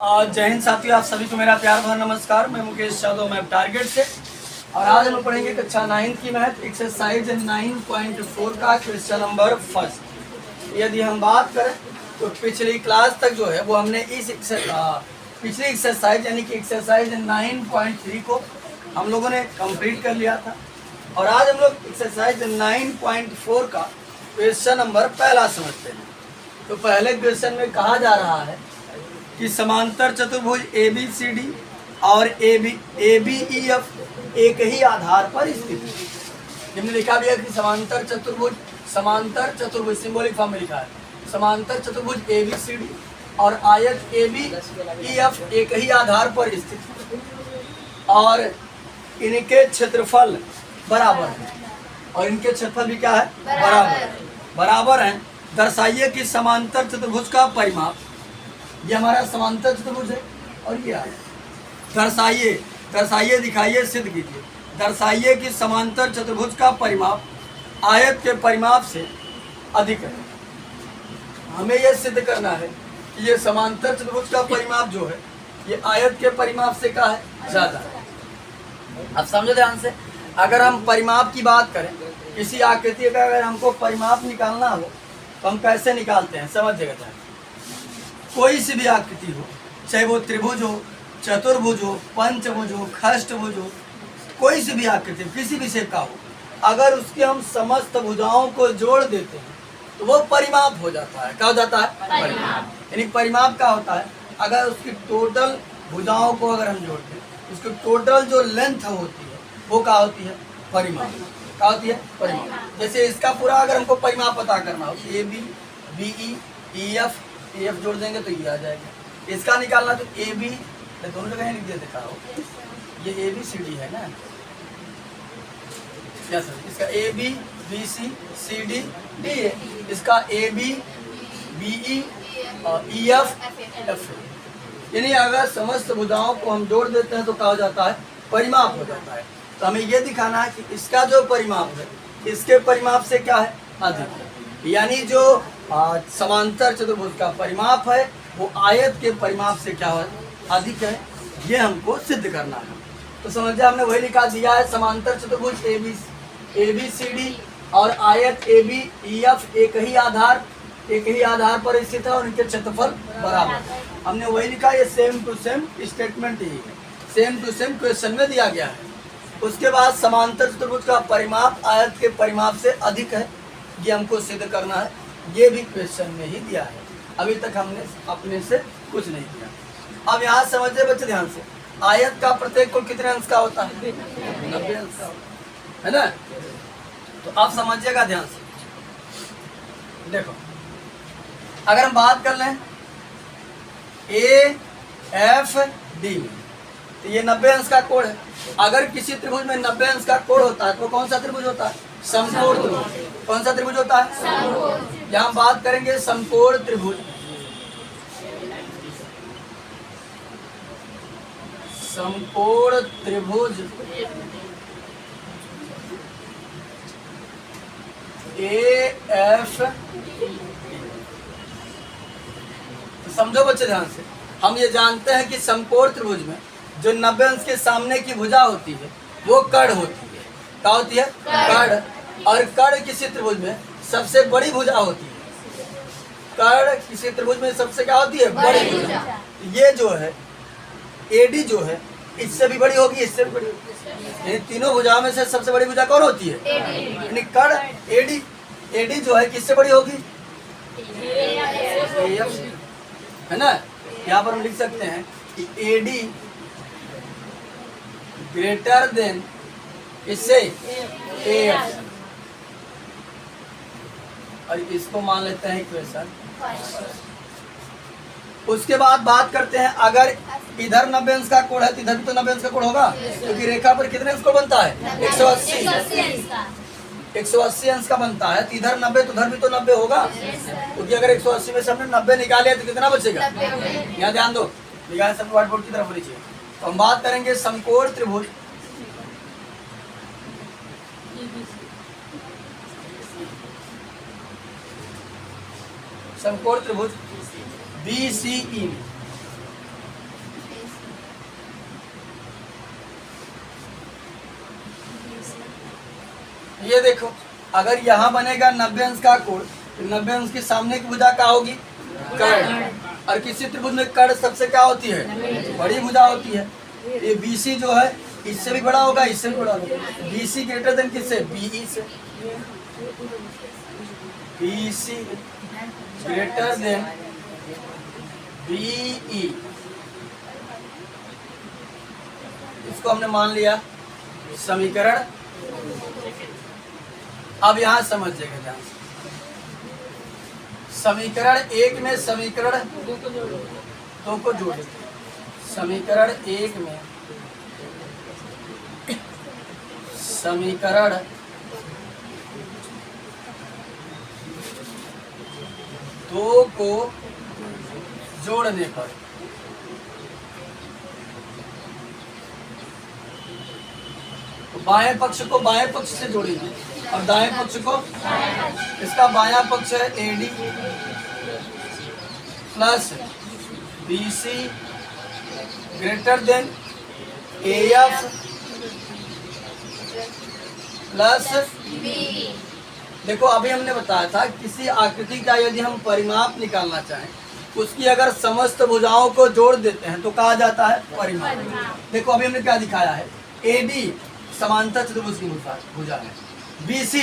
जय हिंद साथियों, आप सभी को मेरा प्यार भरा नमस्कार। मैं मुकेश यादव, मैं टारगेट से। और आज हम पढ़ेंगे कक्षा 9 की मैथ एक्सरसाइज 9.4 का क्वेश्चन नंबर फर्स्ट। यदि हम बात करें तो पिछली क्लास तक जो है वो हमने पिछली एक्सरसाइज यानी कि एक्सरसाइज 9.3 को हम लोगों ने कंप्लीट कर लिया था। और आज हम लोग एक्सरसाइज 9.4 का क्वेश्चन नंबर पहला समझते हैं। तो पहले क्वेश्चन में कहा जा रहा है कि समांतर चतुर्भुज ABCD और ABEF एक ही आधार पर स्थित है। हमने लिखा भी है कि समांतर चतुर्भुज सिंबॉलिक फॉर्म में लिखा है, समांतर चतुर्भुज ABCD और आयत ABEF एक ही आधार पर स्थित है और इनके क्षेत्रफल बराबर है। और इनके क्षेत्रफल भी क्या है? बराबर है। दर्शाइए कि समांतर चतुर्भुज का परिमाप, ये हमारा समांतर चतुर्भुज है और ये दर्शाइए दिखाइए, सिद्ध कीजिए। दर्शाइए कि समांतर चतुर्भुज का परिमाप आयत के परिमाप से अधिक है। हमें यह सिद्ध करना है कि ये समांतर चतुर्भुज का परिमाप जो है ये आयत के परिमाप से क्या है? ज़्यादा है। अब समझो ध्यान से, अगर हम परिमाप की बात करें, किसी आकृति का अगर हमको परिमाप निकालना हो तो हम कैसे निकालते हैं? समझिएगा। कोई सी भी आकृति हो, चाहे वो त्रिभुज हो, चतुर्भुज हो, पंचभुज हो, खष्टभुज हो, कोई सी भी आकृति किसी भी शेप का हो, अगर उसकी हम समस्त भुजाओं को जोड़ देते हैं तो वो परिमाप हो जाता है। क्या हो जाता है? परिमाप। यानी परिमाप क्या होता है? अगर उसकी टोटल भुजाओं को अगर हम जोड़ते हैं, उसकी टोटल जो लेंथ होती है वो क्या होती है? परिमाप। क्या होती है? परिमाप। जैसे इसका पूरा अगर हमको परिमाप पता करना हो, AB, BE, EF जोड़ देंगे तो ये आ जाएगा। इसका निकालना तो AB, दोनों जगह लिख दिया देखा हो, ये ABCD है ना, क्या सर? इसका AB, BC, CD, D है। इसका AB, BE और EF, F। यानी अगर समस्त भुजाओं को हम जोड़ देते हैं तो क्या हो जाता है? परिमाप हो जाता है। तो हमें ये दिखाना है कि इसका जो परिमाप है इसके परिमाप से क्या है? अधिक है। यानी जो समांतर चतुर्भुज का परिमाप है वो आयत के परिमाप से क्या है? अधिक है। ये हमको सिद्ध करना है। तो समझिए, हमने वही लिखा दिया है, समांतर चतुर्भुज ABCD और आयत ABEF एक ही आधार पर स्थित है और इनके क्षेत्रफल बराबर। हमने वही लिखा, ये सेम टू सेम स्टेटमेंट ही है, सेम टू सेम क्वेश्चन में दिया गया है। उसके बाद समांतर चतुर्भुज का परिमाप आयत के परिमाप से अधिक है, ये हमको सिद्ध करना है। ये भी क्वेश्चन में ही दिया है। अभी तक हमने अपने से कुछ नहीं किया। अब यहाँ समझिए बच्चे ध्यान से, आयत का प्रत्येक कोण कितने अंश का होता है? 90 अंश का, है ना? तो आप समझिएगा ध्यान से। देखो, अगर हम बात कर लें AFD में, तो ये 90 अंश का कोण है। अगर किसी त्रिभुज में 90 अंश का कोण होता है तो कौन सा त्रिभुज होता है? समकोण त्रिभुज। कौन सा त्रिभुज होता है? यहाँ बात करेंगे समकोण त्रिभुज। समकोण त्रिभुज AFD। तो समझो बच्चे ध्यान से, हम ये जानते हैं कि समकोण त्रिभुज में जो 90 अंश के सामने की भुजा होती है वो कर्ण होती है। क्या होती है? कर्ण। और कर्ण किसी त्रिभुज में सबसे बड़ी भुजा होती है। कर्ण किसी त्रिभुज में सबसे क्या होती है? बड़ी भुजा। ये जो है AD जो है इससे भी बड़ी होगी, इससे भी बड़ी होगी। ये तीनों भुजाओं में से सबसे बड़ी भुजा कौन होती है? यानी कर्ण AD जो है किससे बड़ी होगी? AF, है ना? यहाँ पर हम लिख सकते हैं कि AD ग्रेटर देन इससे AF, और इसको मान लेते हैं इक्वेशन। उसके बाद बात करते हैं, अगर इधर 90 अंश का कोण है तो इधर भी तो 90 अंश का कोण होगा, क्योंकि रेखा पर कितने अंश कोण बनता है? 180 अंश का बनता है। तो इधर 90 तो उधर भी तो 90 होगा, क्योंकि अगर 180 में से हमने 90 निकाले तो कितना बचेगा? यहाँ ध्यान दो, निकाल सब व्हाइट बोर्ड की तरफ होनी चाहिए। तो हम बात करेंगे समकोण त्रिभुज BCE में ये देखो, अगर यहाँ बनेगा 90 अंश का कोण, तो 90 अंश के सामने की भुजा क्या होगी? कर्ण। और किसी त्रिभुज में कर्ण सबसे क्या होती है? बड़ी भुजा होती है। ये BC जो है इससे भी बड़ा होगा, इससे भी बड़ा होगा। BC ग्रेटर देन किससे? BE से। BC ग्रेटर देन BE, इसको हमने मान लिया समीकरण। अब यहां समझिएगा ध्यान से, समीकरण 1 में समीकरण 2 को जोड़ देते हैं। समीकरण 1 में समीकरण 2 को जोड़ने पर बाएं पक्ष को बाएं पक्ष से जोड़ेंगे और दाएं पक्ष को, इसका बायां पक्ष है AD plus BC greater than AF plus. देखो अभी हमने बताया था किसी आकृति का यदि हम परिमाप निकालना चाहें, उसकी अगर समस्त भुजाओं को जोड़ देते हैं तो कहा जाता है परिमाप। देखो अभी हमने क्या दिखाया है, AD समांतर चतुर्भुज की भुजा है, BC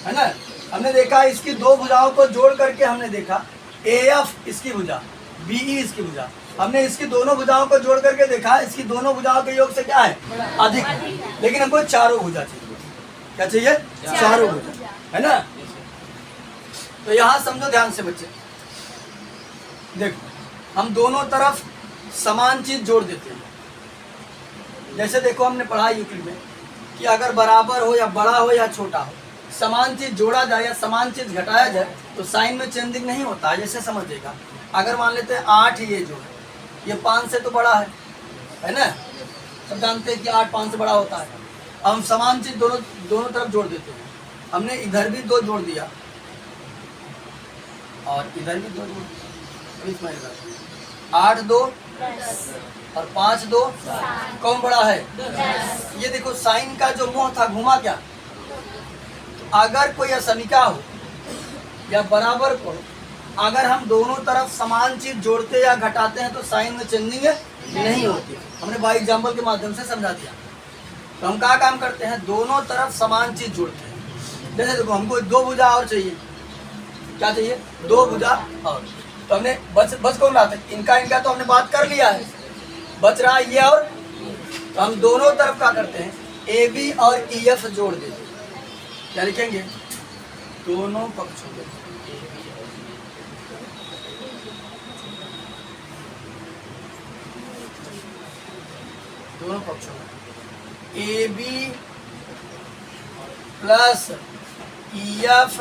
है ना, हमने देखा इसकी 2 भुजाओं को जोड़ करके हमने देखा AF इसकी भुजा, BE इसकी भुजा। हमने इसकी दोनों भुजाओं को जोड़ करके देखा इसकी दोनों भुजाओं के योग से क्या है? अधिक। लेकिन हमको चारों भुजा चाहिए। क्या चाहिए? चारों भुजा, है ना। तो यहां समझो ध्यान से बच्चे, देखो हम दोनों तरफ समान चीज जोड़ देते हैं। जैसे देखो हमने पढ़ा यूक्लिड में कि अगर बराबर हो या बड़ा हो या छोटा हो, समान चीज जोड़ा जाए या समान चीज घटाया जाए तो साइन में चेंजिंग नहीं होता है। जैसे समझिएगा, अगर मान लेते हैं 8 ये जो है ये 5 से तो बड़ा है ना, सब जानते हैं कि 8 5 से बड़ा होता है। हम समान चीज दोनों तरफ जोड़ देते हैं। हमने इधर भी 2 जोड़ दिया और इधर भी 2 जोड़ दिया, 8 2 और 5 2, कौन बड़ा है? ये देखो साइन का जो मुंह था घुमा क्या? तो अगर कोई असमिका हो या बराबर को, अगर हम दोनों तरफ समान चीज जोड़ते या घटाते हैं तो साइन में चेंजिंग नहीं होती। हमने बाई एग्जाम्पल के माध्यम से समझा दिया। तो हम क्या काम करते हैं, दोनों तरफ समान चीज जोड़ते हैं। जैसे देखो हमको 2 भुजा और चाहिए, क्या चाहिए? 2 भुजा और। तो हमने बच कौन रहा था? इनका तो हमने बात कर लिया है, बच रहा है ये और। तो हम दोनों तरफ क्या करते हैं, AB और EF जोड़ देते हैं। क्या लिखेंगे? दोनों पक्षों में दोनों पक्षों में AB प्लस EF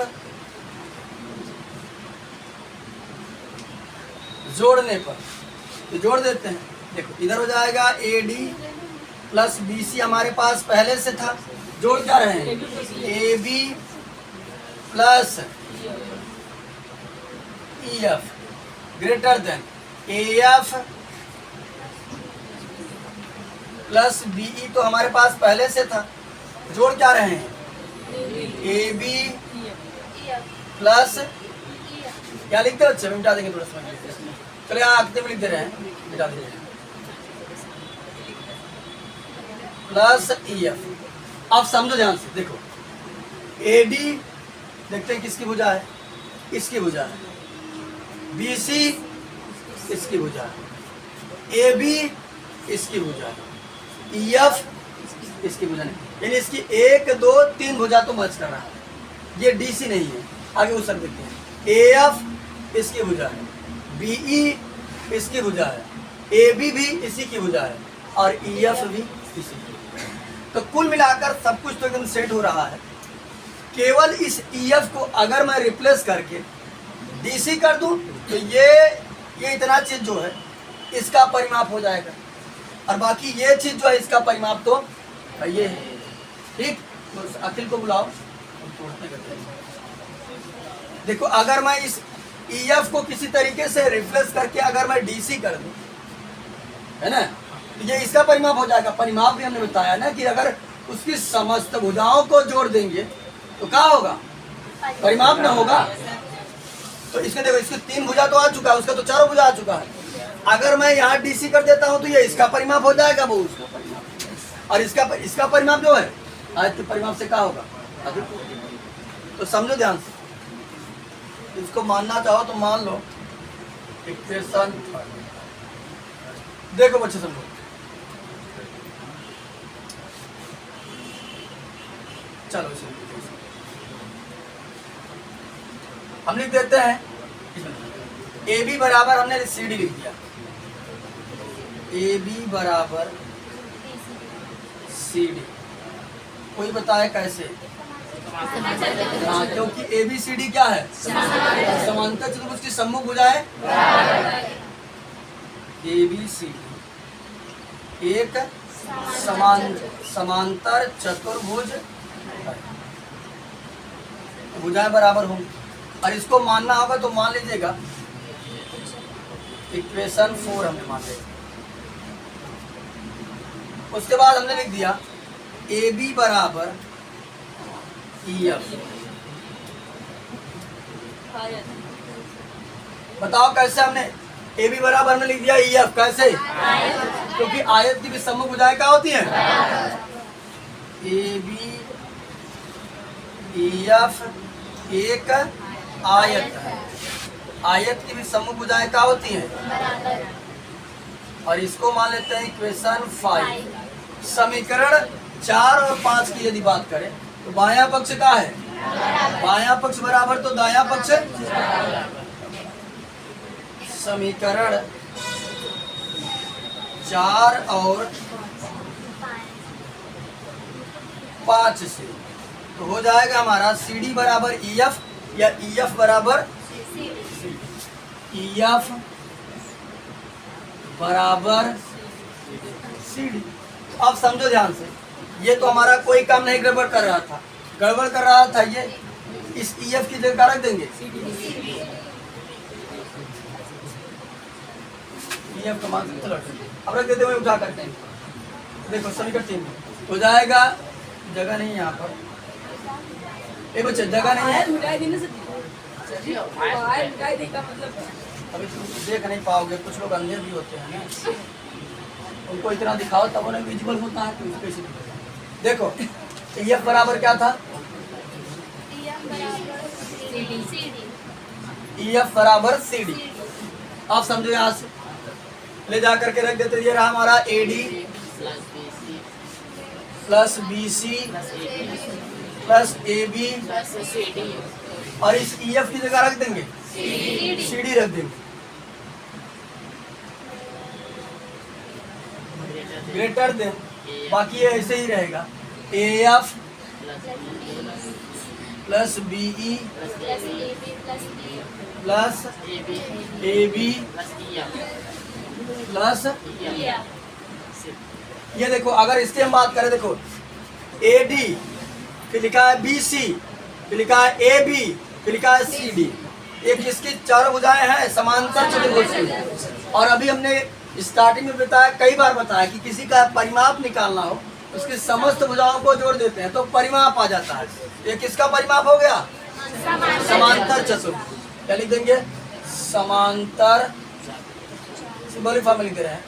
जोड़ने पर, तो जोड़ देते हैं। देखो इधर हो जाएगा AD प्लस BC, हमारे पास पहले से था। जोड़ क्या रहे हैं? AB plus EF greater than AF plus BE, तो हमारे पास पहले से था। जोड़ क्या रहे हैं? AB प्लस, क्या लिखते हो बच्चे? मिटा देंगे थोड़ा समझ लीजिए। चलो यहाँ आखिर में लिख दे रहे हैं, मिटा देंगे। Plus EF। अब समझो ध्यान से, देखो AD देखते हैं किसकी भुजा है? इसकी भुजा है। BC इसकी भुजा है। AB इसकी भुजा है। EF इसकी भुजा नहीं, यानी इसकी 1 2 3 भुजा तो मैच कर रहा है। ये DC नहीं है। आगे उस सकते हैं, AF इसकी भुजा है, BE इसकी भुजा है, AB भी इसी की भुजा है और EF भी इसी की। तो कुल मिलाकर सब कुछ तो एकदम सेट हो रहा है। केवल इस EF को अगर मैं रिप्लेस करके DC कर दूं तो ये इतना चीज जो है इसका परिमाप हो जाएगा और बाकी ये चीज जो है इसका परिमाप तो ये है। ठीक, तो अखिल को बुलाओ। देखो अगर मैं इस EF को किसी तरीके से रिप्लेस करके अगर मैं DC कर दूं, है ना, तो ये इसका परिमाप हो जाएगा। परिमाप भी हमने बताया ना कि अगर उसकी समस्त भुजाओं को जोड़ देंगे तो क्या होगा, परिमाप ना होगा। तो इसके देखो, इसकी 3 भुजा तो आ चुका है, उसका तो 4 भुजा आ चुका है। अगर मैं यहाँ DC कर देता हूँ तो ये इसका परिमाप हो जाएगा, वो उसका परिमाप, और इसका परिमाप जो है आयत के परिमाप से क्या होगा, अधिक। तो समझो ध्यान से, इसको मानना चाहो तो मान लो। इक्वेशन देखो बच्चे समझो, चलो इसे हम लिख देते हैं। AB बराबर, हमने CD लिख दिया, AB बराबर CD। कोई बताए कैसे? हाँ, क्योंकि ABCD क्या है, समांतर चतुर्भुज की सम्मुख भुजाएं। ABCD एक समांतर चतुर्भुज, भुजाएं बराबर होंगी। और इसको मानना होगा तो मान लीजिएगा, इक्वेशन 4 हमने मान लिया। उसके बाद हमने लिख दिया AB बराबर EF। बताओ कैसे हमने AB बराबर हमने लिख दिया EF, कैसे? क्योंकि आयत की भी सम्मुख भुजाएं क्या होती हैं, AB EF एक आयत है, आयत की भी सम्मुख भुजाएं क्या होती हैं। और इसको मान लेते हैं इक्वेशन 5। समीकरण 4 और 5 की यदि बात करें तो बायां पक्ष क्या है, बायां पक्ष बराबर तो दायां पक्ष। समीकरण 4 और 5 से तो हो जाएगा हमारा CD बराबर EF या EF बराबर EF बराबर CD। अब समझो ध्यान से, ये तो हमारा कोई काम नहीं गड़बड़ कर रहा था, गड़बड़ कर रहा था ये, इस EF की जगह रख देंगे EF का मान, चलो अब रख देते हुए उठा करते हैं। देखो समीकरण 3 में हो जाएगा, जगह नहीं है यहाँ पर, ये बच्चे जगह नहीं है, अभी तुम देख नहीं पाओगे, कुछ लोग अंधे भी होते हैं ना, उनको इतना दिखाओ तब उन्हें विजिबल होता है, तो कैसे देखो EF बराबर क्या था, EF बराबर CD। आप समझो, यहाँ से ले जा करके रख देते, ये रहा हमारा AD plus BC plus AB, और इस EF की जगह रख देंगे CD रख देंगे, ग्रेटर देन, बाकी ये ऐसे ही रहेगा AF plus BE plus AB plus. ये देखो, अगर इसकी हम बात करें, देखो AD फिर लिखा है BC, फिर लिखा है AB, फिर लिखा है CD, एक इसकी 4 भुजाएं हैं समांतर चतुर्भुज की। और अभी हमने स्टार्टिंग में बताया, कई बार बताया कि किसी का परिमाप निकालना हो उसकी समस्त भुजाओं को जोड़ देते हैं तो परिमाप आ जाता है। ये किसका परिमाप हो गया, समांतर चतुर्भुज। क्या लिख देंगे, समांतर, सिंबॉलिक फॉर्म लिख दे रहे हैं,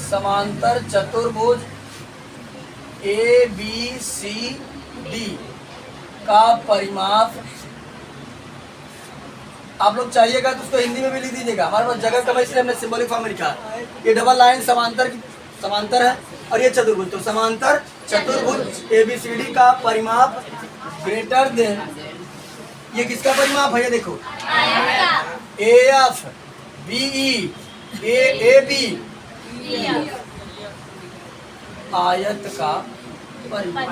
समांतर चतुर्भुज ABCD का परिमाप। आप लोग चाहिएगा तो उसको हिंदी में भी लिख दीजिएगा, हमारे पास जगह कम है इसलिए हमने सिंबॉलिक फॉर्म में लिखा है। ये डबल लाइन समांतर है और ये चतुर्भुज, तो समांतर चतुर्भुज ABCD का परिमाप ग्रेटर देन, ये किसका परिमाप है, ये देखो AF BE AB आयत का परिमाप।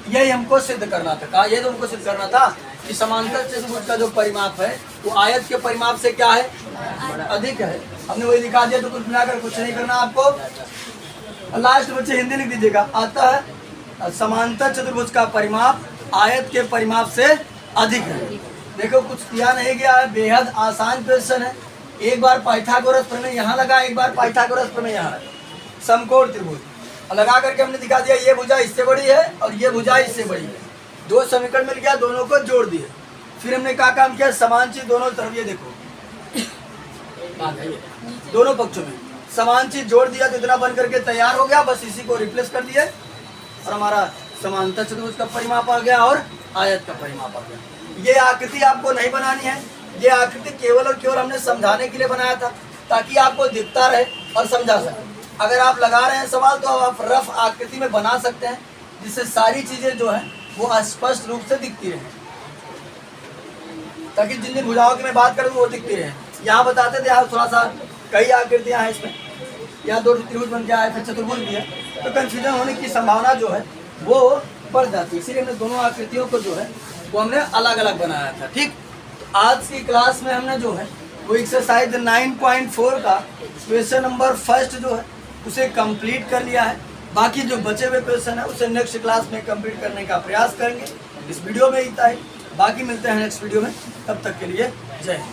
यही हमको सिद्ध करना था, ये तो हमको सिद्ध करना था कि समांतर चतुर्भुज का जो परिमाप है वो आयत के परिमाप से क्या है, अधिक है। हमने वही दिखा दिया, तो कुछ मिलाकर कुछ नहीं करना आपको। लास्ट बच्चे हिंदी लिख दीजिएगा, आता है समांतर चतुर्भुज का परिमाप आयत के परिमाप से अधिक है। देखो कुछ किया नहीं गया है, बेहद आसान क्वेश्चन है। एक बार पाइथागोरस प्रमेय यहाँ लगा, एक बार पाइथागोरस प्रमेय यहाँ लगा। समकोण त्रिभुज लगा करके हमने दिखा दिया ये भुजा इससे बड़ी है और ये भुजा इससे बड़ी है। दो समीकरण मिल गया, दोनों को जोड़ दिए। फिर हमने क्या काम किया, समान चीज दोनों तरफ, ये देखो दोनों पक्षों में समान चीज जोड़ दिया तो इतना बन करके तैयार हो गया। बस इसी को रिप्लेस कर दिए और हमारा समांतर चतुर्भुज का परिमाप आ गया और आयत का परिमाप आ गया। ये आकृति आपको नहीं बनानी है, ये आकृति केवल और केवल हमने समझाने के लिए बनाया था ताकि आपको दिखता रहे और समझा सके। अगर आप लगा रहे हैं सवाल तो आप रफ आकृति में बना सकते हैं जिससे सारी चीजें जो है वो स्पष्ट रूप से दिखती रहे, ताकि जिन जिन भुजाओं की मैं बात करूँ वो दिखती रहे। यहाँ बताते थे आप थोड़ा सा कई आकृतियाँ हैं इसमें, यहाँ दो त्रिभुज बन गया है, फिर चतुर्भुज भी है, तो कंफ्यूजन होने की संभावना जो है वो बढ़ जाती है। इसीलिए हमने दोनों आकृतियों को जो है वो हमने अलग अलग बनाया था। ठीक, आज की क्लास में हमने जो है वो एक्सरसाइज 9.4 का क्वेश्चन नंबर फर्स्ट जो है उसे कंप्लीट कर लिया है। बाकी जो बचे हुए क्वेश्चन है उसे नेक्स्ट क्लास में कंप्लीट करने का प्रयास करेंगे। इस वीडियो में इतना ही, बाकी मिलते हैं नेक्स्ट वीडियो में, तब तक के लिए जय हिंद।